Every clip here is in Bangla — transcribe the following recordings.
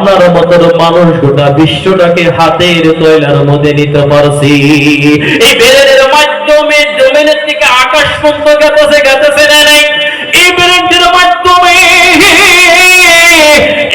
আপনার মতো মানুষ গোটা বিশ্বটাকে হাতের তৈলার মধ্যে নিতে পারছি। এই ব্রেনের মাধ্যমে জমিনের থেকে আকাশ পর্যন্ত গেতেছে না নাই। এই ব্রেনের মাধ্যমে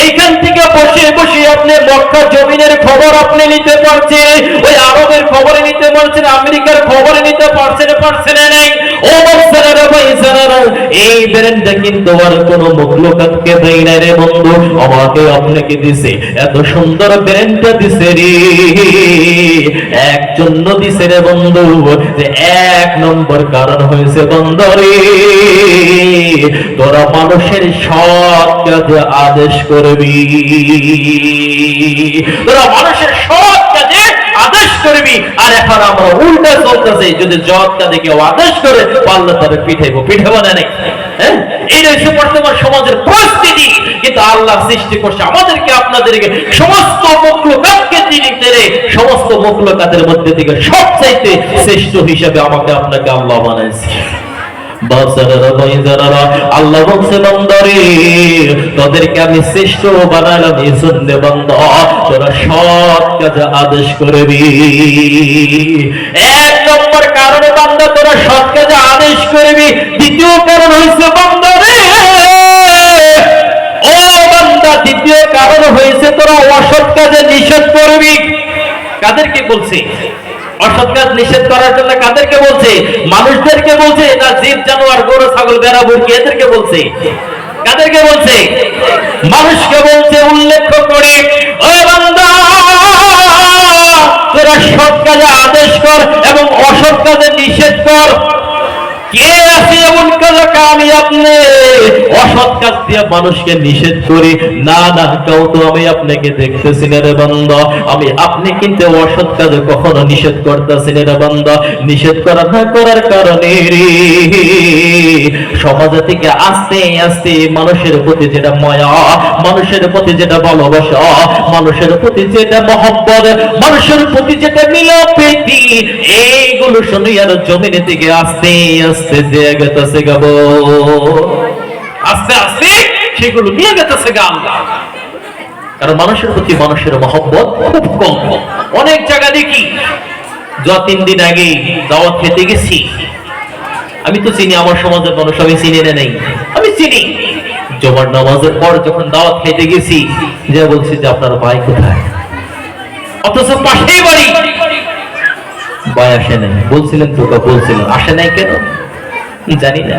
এখান থেকে বসে বসে আপনি মক্কা জমিনের খবর আপনি নিতে পারছেন, ওই আরবের খবরে নিতে পারছেন, আমেরিকার খবরে নিতে পারছেন নাই। ও বাচ্চারা ভাই জানারা, এই ব্রেনটা কিন্তু আর কোন মখলুকাতকে দেয় না রে বন্ধু, আমাকে আপনাকে দিছে। এত সুন্দর ব্রেনটা দিছে রে, এক জন্য দিছে রে বন্ধু, যে এক নম্বর কারণ হয়েছে বন্ধরে তোরা মানুষের সৎ কাজে আদেশ করবি, তোরা মানুষের সৎ কাজে আদেশ করবি। আর এখন আমরা উল্টা চলতেছে, যদি সৎ কাজে কেউ আদেশ করে পারলে তবে পিঠাবো না নাকি? হ্যাঁ, এই রয়েছে বর্তমান সমাজের পরিস্থিতি। কিন্তু আল্লাহ সৃষ্টি করছে আমাদেরকে আপনাদেরকে সমস্ত মখলুকাতকে তিনি তেরে সমস্ত মখলুকাতের মধ্যে থেকে সবচাইতে শ্রেষ্ঠ হিসেবে আমাকে আপনাকে আল্লাহ বানাইছে। আল্লাহ বলছে বান্দারে তোদেরকে আমি শ্রেষ্ঠ বানালাম এই জন্য বান্দা তোরা সৎ কাজে আদেশ করবি। এক নম্বর কারণে বান্দা তোরা সৎ কাজে আদেশ করবি। দ্বিতীয় কারণ হয়েছে বান্দারে, ও বান্দা, দ্বিতীয় কারণ হয়েছে তোরা অসৎ কাজে নিষেধ করবি। কাদেরকে বলছে অসৎ কাজ নিষেধ করার জন্য? কাদেরকে বলছে? মানুষদেরকে বলছে না জীব জানোয়ার গরু ছাগল ভেড়া মুরগি এদেরকে বলছে? কাদেরকে বলছে? মানুষকে বলছে। উল্লেখ করে ও বান্দা তোরা সৎ কাজে আদেশ কর এবং অসৎ কাজে নিষেধ কর। কে আছে এমন কামিয়াব নেই অসৎ কাজ দিয়ে মানুষকে নিষেধ করি? না না, কেউ তো আমি আপনাকে দেখতেছি না রে বান্দা। আমি আপনি কিন্তু অসৎ কাজে কখনো নিষেধ করতেছি না রে বান্দা। নিষেধ করা না করার কারণে সমাজে থেকে আস্তে আস্তে মানুষের প্রতি যেটা মায়া, মানুষের প্রতি যেটা ভালোবাসা, মানুষের প্রতি যেটা মহব্বত, মানুষের প্রতি যেটা মিলপ্রীতি, এইগুলো শুনে আর জমিনে থেকে আস্তে আস্তে দিয়ে গেতেছে গাবো, আস্তে আস্তে সেগুলো নিয়ে গেতেছে গা আল্লাহ। কারণ মানুষের প্রতি মানুষের মহব্বত খুব কম। অনেক জায়গা দেখি, 2-3 দিন আগে দাওয়াত খেতে গেছি, আমি তো চিনি আমার সমাজের মানুষ, আমি চিনি না নাই, আমি চিনি। জুমার নামাজের পর যখন দাওয়াত খেতে গেছি, যে বলছি যে আপনার ভাই কোথায়, অথচ পাশেই বাড়ি। ভাই আসে নাই বলছিলেন তো, বলছিলেন আসে নাই কেন জানি না।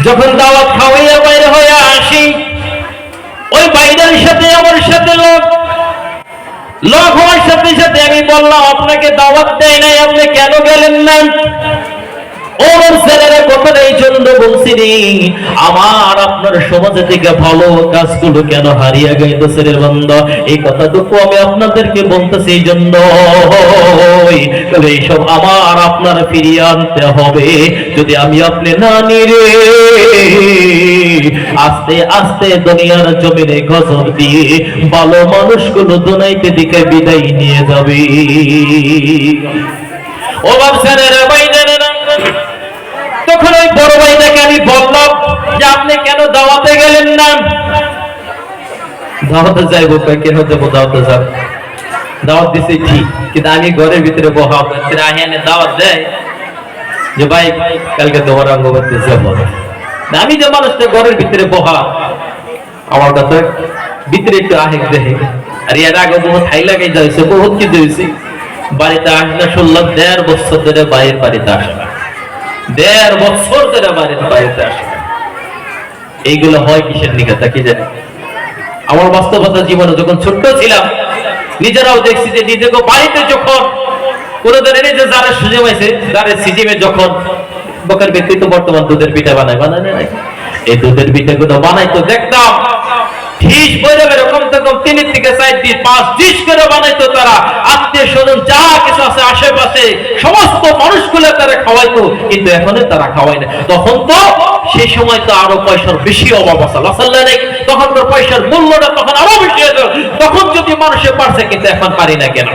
যখন দাওয়াত খাওয়াইয়া বাইরে হয়ে আসি, ওই বাইরের সাথে আমার সাথে লোক হওয়ার সাথে সাথে আমি বললাম আপনাকে দাওয়াত দেয় নাই, আপনি কেন গেলেন না? ওর ছেলেরা কথা এই জন্য বলছি আমার আপনার সমাজে থেকে ভালো কাজগুলো কেন হারিয়ে গেছে রে বান্দা, এই কথাটুকু আমি আপনাদেরকে বলতেছি এই জন্য এইসব আমার আপনার ফিরিয়ে আনতে হবে। যদি আমি আপনি না নিরে আস্তে আস্তে দুনিয়ার জমিনে গজব দিয়ে ভালো মানুষগুলো দুনাইতে দিকে বিদায় নিয়ে যাবে। ও বাচ্চারা বাইরেরা, তখন ওই বড় ভাইটাকে আমি বললাম যে আপনি কেন দাওয়াতে গেলেন না? দাওয়াতে যাইবো, কেন যাবো? দাওয়াতে যাব, দাওয়াত দিছি ঠিক, কিন্তু আমি ঘরের ভিতরে বহা দাওয়াত দেয় যে ভাই কালকে তোমার অঙ্গবাদে যাবো। আমি যে মানুষটা ঘরের ভিতরে বহা, আমার কাছে ভিতরে একটু আহেক দেহে, আর এর আগে বহু ঠাই লাগাই যাইছে, বহুত কিছু হয়েছে। বাড়িতে আসলে 16 বছর ধরে বাইরের বাড়িতে আসে না, 1.5 বছর ধরে বাড়িতে বাড়িতে আসে। এইগুলো হয় কিসের নিকে তা কি জানি। আমার বাস্তবতা জীবনে যখন ছোট্ট ছিলাম, নিজেরাও দেখছি যে নিজেকে বাড়িতে যখন কোনোদিন নিজে যারা সুযোগ হয়েছে, যারা সিজিমে যখন বকের ব্যক্তি তো বর্তমান দুধের পিঠা বানায় নাই, এই দুধের পিঠাগুলো বানাইতো দেখতাম ঢিস বইরে এরকম তখন 3 থেকে 4 দিন 5 ডিশ করে বানাইতো তারা। আত্মীয় স্বজন যা কিছু আছে আশেপাশে সমস্ত মানুষগুলো তারা খাওয়াইতো, কিন্তু এখন তারা খাওয়ায় না। তখন তো সেই সময় তো আরো পয়সার বেশি অভাব আছে, তখন তো পয়সার মূল্যটা তখন আরো বেশি হতো। তখন যদি মানুষে পারছে, কিন্তু এখন পারি না কেন?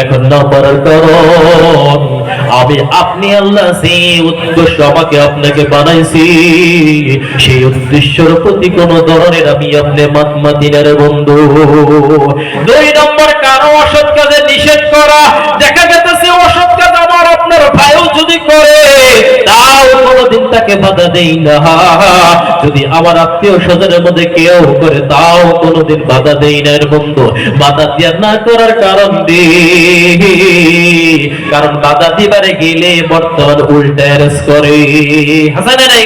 এখন না পারার কারণ আমি আপনি আল্লাহ সেই উদ্দেশ্য আমাকে আপনাকে বানাইছি, সেই উদ্দেশ্যের প্রতি কোন ধরনের আমি আপনি মাতমাতিনার বন্ধু। 2 নম্বর কারো অসৎ কাজে নিষেধ করা। দেখা গেছে অসৎ কাজ আমার আপনার ভাইও যদি করে তাও কোনদিন তাকে বাধা দেই না। যদি আমার আত্মীয় স্বজনের মধ্যে কেউ করে তাও কোনদিন বাধা দেই না বন্ধু। বাধা দিয়া না করার কারণ কারণ বাধা দিবারে গেলে বর্তমান উল্টা এরেস করে। হাসানে নাই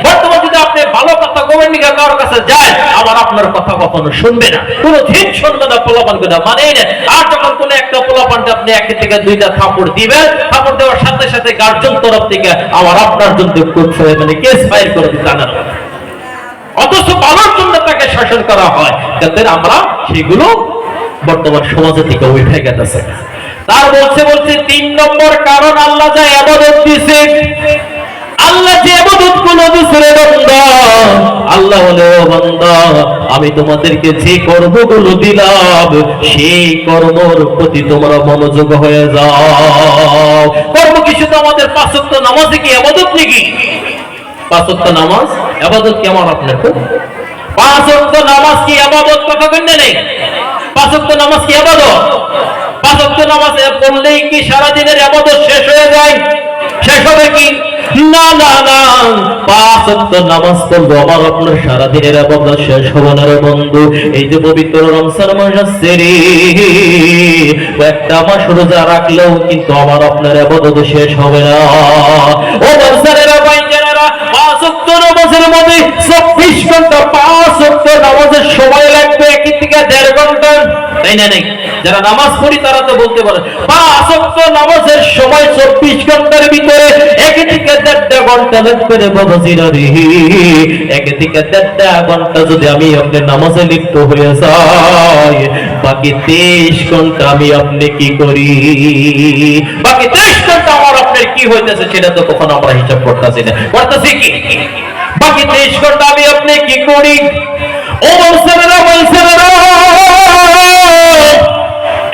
বর্তমান যদি আপনি ভালো কথা কমেন্ট নিয়ে কারোর কাছে যায় আমার আপনার কথা কখনো শুনবে না, কোনো দিন শুনবে না, পোলাপান করে মানেই না। আর যখন কোন একটা পোলাপানটা আপনি 1 থেকে 2টা থাপড় দিবেন, থাপড় দেওয়ার সাথে সাথে গার্জিয়ান তরফ থেকে আমার আপনার জন্য মানে কেস ফাইল করে দিতে আনার, অথচ ভালোর জন্য তাকে শাসন করা হয়। যাতে আমরা সেগুলো বর্তমান সমাজে থেকে উঠে গেছে। তার বলছে 3 নম্বর কারণ আল্লাহ যা ইবাদত দিয়েছে, আল্লাহ যে ইবাদত গুলো দিয়েছে বান্দা, আল্লাহ বলে ও বান্দা আমি তোমাদেরকে যে কর্মগুলো দিলাম সেই কর্মের প্রতি তোমরা মনোযোগ হয়ে যাও। কর্ম কি শুধু আমাদের 5 ওয়াক্ত নামাজে কি ইবাদত নাকি? 5 ওয়াক্ত নামাজ ইবাদত কি আমার আপনার? 5 ওয়াক্ত নামাজ কি ইবাদত? কথা কেন নেই? 5 ওয়াক্ত নামাজ কি ইবাদত? 5 ওয়াক্ত নামাজ পড়লেই কি সারা দিনের ইবাদত শেষ হয়ে যায়? শেষ হবে কি? না না না, 5 ওয়াক্ত নামাজ পড়লে আমার আপনার সারা দিনের ইবাদত শেষ হবে না রে বন্ধু। এই যে পবিত্র রমজান মাস আসছে রে, একটা মাস রোজা রাখলেও কিন্তু আমার আপনার ইবাদত শেষ হবে না। ও বাচ্চারা ভাইজানেরা, 5 ওয়াক্ত নামাজের মধ্যে 24 ঘন্টা 5 ওয়াক্ত নামাজের সময় লাগবে 1 থেকে 1.5 ঘন্টা, তাই না? নাই যারা নামাজ পড়ি তারা তো বলতে পারে 5 ওয়াক্ত নামাজের সময় 24 ঘন্টার ভিতরে 1 থেকে 1.5 ঘন্টা লাগবে রে বাবাজিরা রে। 1 থেকে 1.5 ঘন্টা যদি আমি আপনি নামাজে লিপ্ত হয়ে যাই, বাকি 23 ঘন্টা আমি আপনি কি করি? বাকি 23 ঘন্টা আমার আপনার কি হইতেছে সেটা তো কখনো আমরা হিসাব করতেছি না। করতেছি কি? বাকি 23 ঘন্টা আমি আপনি কি করি? ও বলছেরা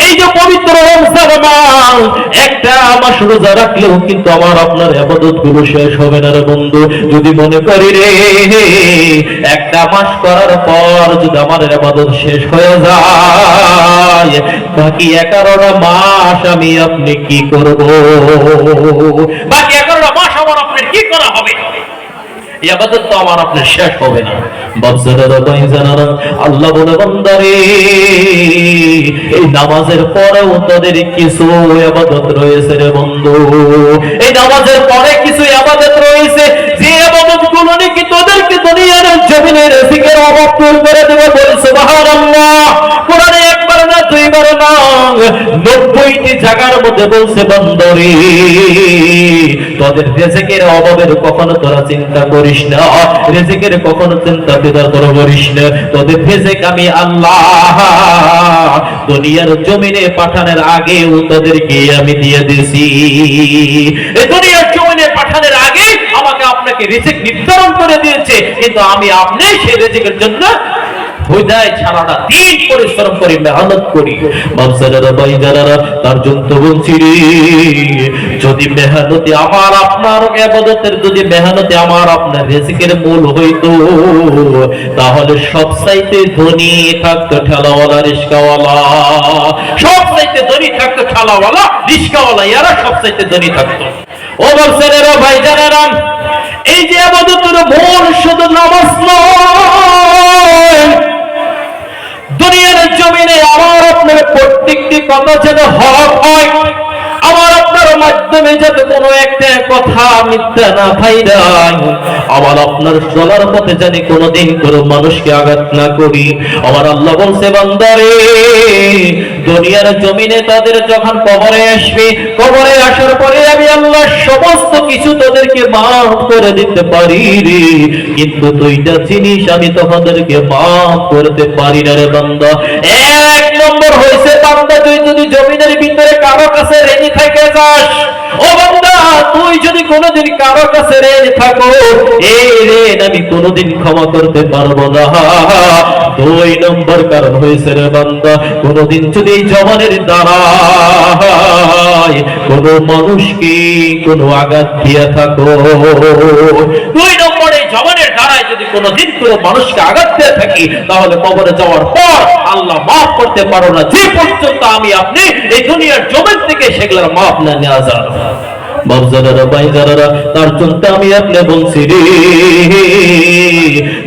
এই যে পবিত্র রমজান মাস, একটা মাস রোজা রাখলেও কিন্তু আমার আপনার ইবাদত গুলো শেষ হবে না রে বন্ধু। যদি মনে করি রে একটা মাস করার পর যদি আমার ইবাদত শেষ হয়ে যায়, বাকি 11টা মাস আমি আপনি কি করব? বাকি 11টা মাস আমার আপনার কি করা হবে? ইবাদত তো আমার আপনার শেষ হবে না। বাপসারা ভাইজানেরা, আল্লাহ বলে বান্দারে এই নামাজের পরেও তোদের কিছু ইবাদত রয়েছে রে বন্ধু। এই নামাজের পরে কিছু ইবাদত রয়েছে, যে ইবাদতগুলো নাকি তোদেরকে দুনিয়ার জমিনে রিজিকের অভাব পূরণ করে দেবে। বল সুবহানাল্লাহ। কোরআনে একবার না 2 বার না 90টি জায়গার মধ্যে বলছে বান্দারে তোদের রিজিকের অভাবের কখনো তোরা চিন্তা করিস না, রিজিকের কখনো চিন্তা তোরা করিস না। তোদের রিজিক আমি আল্লাহ দুনিয়ার জমিনে পাঠানোর আগে তোদেরকে আমি দিয়ে দিয়েছি। এই দুনিয়ার জমিনে পাঠানোর আগে আমাকে আপনাকে রিজিক নির্ধারণ করে দিয়েছে, কিন্তু আমি আপনি সেই রিজিকের জন্য হুদায় সারাটা দিন পরিশ্রম করি, মেহনত করি। বাপসারা ভাইজানেরা, তার জন্য বলছি রে যদি মেহনতে আমার আপনার ইবাদতের যদি মেহনতে আমার আপনার রিজিকের মূল হইতো, তাহলে সবচাইতে ধনী থাকতো ঠেলাওয়ালা রিস্কাওয়ালা। সবচাইতে ধনী থাকতো ঠেলাওয়ালা রিস্কাওয়ালা, এরা সবচাইতে ধনী থাকতো। ও বাপসারা ভাইজানেরা, এই যে ইবাদতের মূল শুধু নামাজ নয়, দুনিয়ার জমিনে আমার আপনার প্রত্যেকটি কথা যেন হক হয়, আমার আপনার মাধ্যমে যাতে কোনো একটা কথা মিথ্যা না ফাইদায়, আমার আপনার চলার পথে জানি কোনোদিন কোনো মানুষকে আঘাত না করি। আমার আল্লাহ বলছে বান্দারে দুনিয়ার জমিনে তাদের যখন কবরে আসবে, কবরে আসার পরে আমি আল্লাহ সমস্ত কিছু তাদেরকে মাফ করে দিতে পারি রে, কিন্তু 2টা জিনিস আমি তোমাদেরকে মাফ করতে পারি না রে বান্দা। 1 নম্বর হইছে বান্দা তুই যদি জমিনের ভিতরে কারো কাছে ঋণী থেকে যাস, ও বান্দা তুই যদি কোনোদিন কারো কাছে ঋণী থাকো, এই ঋণ আমি কোনোদিন ক্ষমা করতে পারবো না। 2 নম্বর কারণ হয়েছে রে বান্দা, কোনোদিন যদি এই জবানের দ্বারা কোন মানুষকে কোন আঘাত দিয়ে থাকো। 2 নম্বরে জবানের দ্বারায় যদি কোনদিন কোন মানুষকে আঘাত দিয়ে থাকি তাহলে কবরে যাওয়ার পর আল্লাহ মাফ করতে পারো না, যে পর্যন্ত আমি আপনি এই দুনিয়ার জমিন থেকে সেগুলোর মাফ না নেওয়া যায়। বাবজারারা ভাইজারারা, তার জন্য আমি আপনি বলছি রে,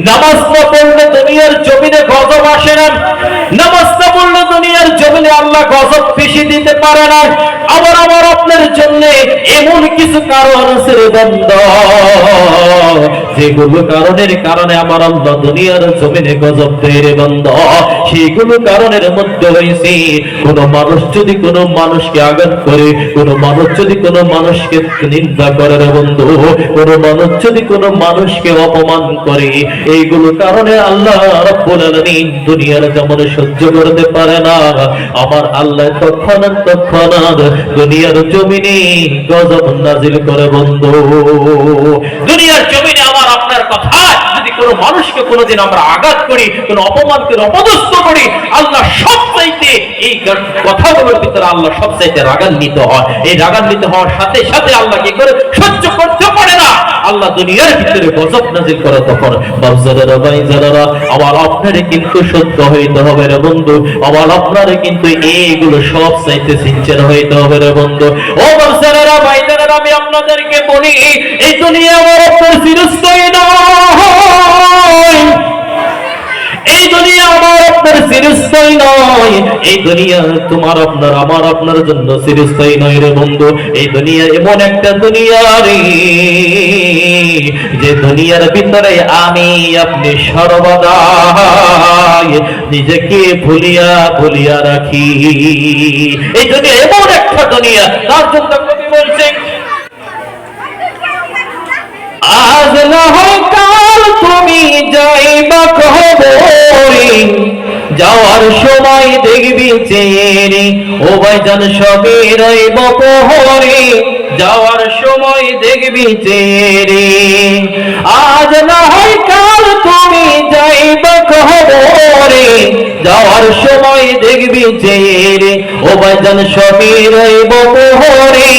নামাজ না পড়লে দুনিয়ার জমিনে গজব আসে না, নামাজ না পড়লে দুনিয়ার জমিনে আল্লাহ গজব বেশি দিতে পারে না। আবার আমার আপনার জন্য এমন কিছু কারণ আছে রে বান্দা, যেগুলো কারণের কারণে আমার আল্লাহ দুনিয়ার জমিনে গজব দেয় রে বান্দা। সেইগুলো কারণের মধ্যে হইছে, কোন মানুষ যদি কোন মানুষকে আঘাত করে, কোন মানুষ যদি কোন মানুষকে নিন্দা করে রে বন্ধু, কোন মানুষ যদি কোন মানুষকে অপমান করে, এইগুলো কারণে আল্লাহ রাব্বুল আলামিন দুনিয়ার জমিনে সহ্য করতে পারে না। আমার আল্লাহ তৎক্ষণাৎ দুনিয়ার জমিনে গজব নাজিল করে বন্ধু। দুনিয়ার জমিনে আমার আপনার কথা যদি কোন মানুষকে কোনদিন আমরা আঘাত করি, কোন অপমান করে অপদস্থ করি, আল্লাহ সবচাইতে এই কথাগুলোর ভিতরে আল্লাহ সবচাইতে রাগান্বিত হয়। এই রাগান্বিত হওয়ার সাথে সাথে আল্লাহ কি করে সহ্য করতে পারে না, আল্লাহ দুনিয়ার ভিতরে গজব নাজিল করে। তখন বাবজারারা ভাইজারারা, আমার আপনারে কিন্তু সত্য হইতে হবে রে বন্ধু, আমার আপনারে কিন্তু এইগুলো সব চাইতে সিনচার হইতে হবে রে বন্ধু। ও বাবজারারা ভাইজারারা, আমি আপনাদেরকে বলি, এই দুনিয়া আমার আপনার চিরস্থায়ী নয়, এই দুনিয়া আমার আপনার চিরস্থায়ী নয়, এই দুনিয়া তোমার আপনার আমার আপনার জন্য চিরস্থায়ী নয় রে বন্ধু। এই দুনিয়া এমন একটা দুনিয়া রে, যে দুনিয়ার ভিতরে আমি আপনি সর্বদা নিজেকে ভুলিয়া রাখি। এই দুনিয়া এমন একটা দুনিয়া, তার জন্য কবি বলছেন, আজ না হয় কাল তুমি যাইবা কবরে, যাওয়ার সময় দেখবি চেরি ও ভাইজান সবে রইব প্রহরে, যাওয়ার সময় দেখবি চেরি। আজ না হয় কাল তুমি যাইবা কবরে, যাওয়ার সময় দেখবি চেরি ও ভাইজান সবে রইব প্রহরে,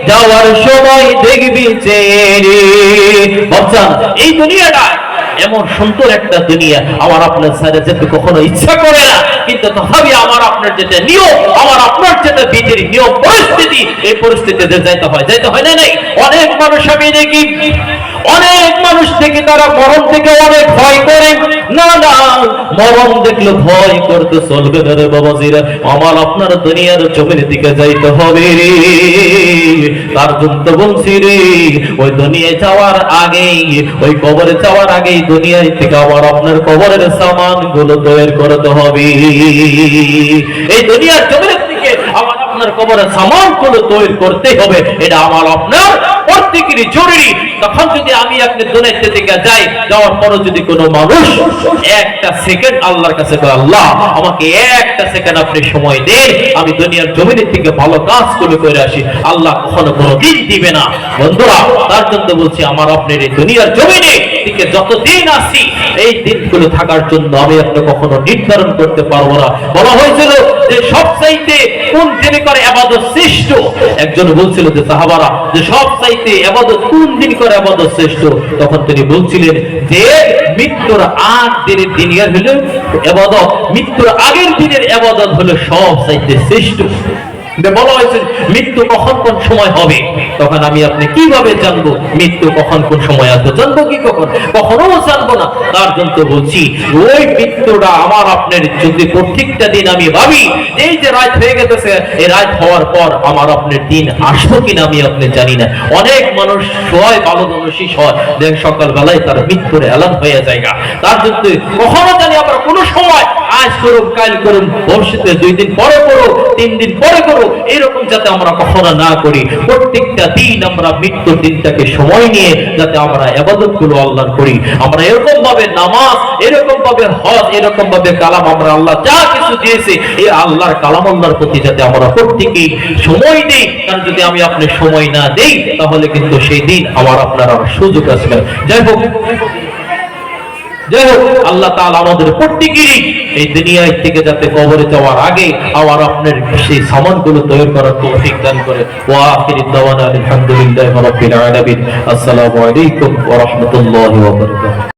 যাওয়ার সময় দেখবি চেরি। বাচ্চান, এই দুনিয়াটা এমন সুন্দর একটা দুনিয়া, আমার আপনার সাথে যেতে কখনো ইচ্ছা করে না, কিন্তু তথাপি আমার আপনার যেটা নিয়ম, আমার আপনার যেটা বিধির নিয়ম পরিস্থিতি, এই পরিস্থিতিতে যাইতে হয় না নাই। অনেক মানুষ আমি দেখি, অনেক মানুষ দেখি তারা মরণ থেকে অনেক ভয় করে। না না, মরণ দেখলে ভয় করতে চলবে না রে বাবাজিরা, আমার আপনার দুনিয়ার জমির দিকে যাইতে হবে রে। তার জন্য বলছি রে, ওই দুনিয়ায় যাওয়ার আগেই, ওই কবরে যাওয়ার আগেই দুনিয়ায় থেকে আমার আপনার কবরের সামান গুলো তৈরি করতে হবে। এই দুনিয়ার জমির দিকে আমার আপনার কবরের সামান গুলো তৈরি করতে হবে, এটা আমার আপনার প্রত্যেকেরই জরুরি। তখন যদি আমি আপনি দুনিয়া থেকে যাই, যাওয়ার পরও যদি কোনো মানুষ একটা সেকেন্ড আল্লাহর কাছে বলে, আল্লাহ আমাকে একটা সেকেন্ড আপনি সময় দেন, আমি দুনিয়ার জমিনের থেকে ভালো কাজগুলো করে আসি, আল্লাহ কখনো কোনোদিন দিবে না বন্ধুরা। তার জন্য বলছি, আমার আপনার এই দুনিয়ার জমিনে থেকে যতদিন আসি, এই দিনগুলো থাকার জন্য আমি আপনি কখনো নির্ধারণ করতে পারবো না। বলা হয়েছিল যে সবচাইতে কোন দিনে করে ইবাদত শ্রেষ্ঠ, একজন বলছিল যে সাহাবারা, যে সবচাইতে ইবাদত কোন দিন করে ইবাদত শ্রেষ্ঠ, তখন তিনি বলছিলেন যে মৃত্যুর আগ দিনের দিনের হলো ইবাদত, মৃত্যুর আগের দিনের ইবাদত হলো সবচাইতে শ্রেষ্ঠ। বলা হয়েছে মৃত্যু কখন কোন সময় হবে, তখন আমি আপনি কিভাবে জানবো মৃত্যু কখন কোন সময় আসবে? জানবো কি কখন? কখনো জানবো না। তার জন্য বলছি, ওই মৃত্যুটা আমার আপনার যদি প্রত্যেকটা দিন আমি ভাবি এই যে রাত হয়ে গেছে, এই রাত হওয়ার পর আমার আপনার দিন আসবো কিনা আমি আপনি জানি না। অনেক মানুষ সবাই ভালো মানুষই দেখ সকাল বেলায় তার মৃত্যুর এলান হয়ে যায়। তার জন্য কখনো জানি আমরা কোনো সময় আজ করুন কাল করুন ভবিষ্যতে 2 দিন পরে করো 3 দিন পরে করো, এরকম যাতে আমরা কখনো না করি। প্রত্যেকটা দিন আমরা মৃত্যুর দিনটাকে সময় নিয়ে যাতে আমরা ইবাদত গুলো আল্লাহর করি। আমরা এরকম ভাবে নামাজ, এরকম ভাবে হজ, এরকম ভাবে কালাম, আমরা আল্লাহ যা কিছু দিয়েছে এই আল্লাহর কালাম আল্লাহর প্রতি যাতে আমরা প্রত্যেকেই সময় দিই। কারণ যদি আমি আপনি সময় না দেই তাহলে কিন্তু সেই দিন আমার আপনার সুযোগ আসবে। যাই হোক, যাই হোক, আল্লাহ তাআলা আমাদের প্রত্যেকেরই এই দুনিয়া থেকে যাতে কবরে যাওয়ার আগে আমার আপনার সেই সামানগুলো তৈরি করার তৌফিক দান করে। ওয়া আখিরু দাওয়ানা আলহামদুলিল্লাহি রাব্বিল আলামিন। আসসালামু আলাইকুম ওয়া রাহমাতুল্লাহি ওয়া বারাকাতুহু।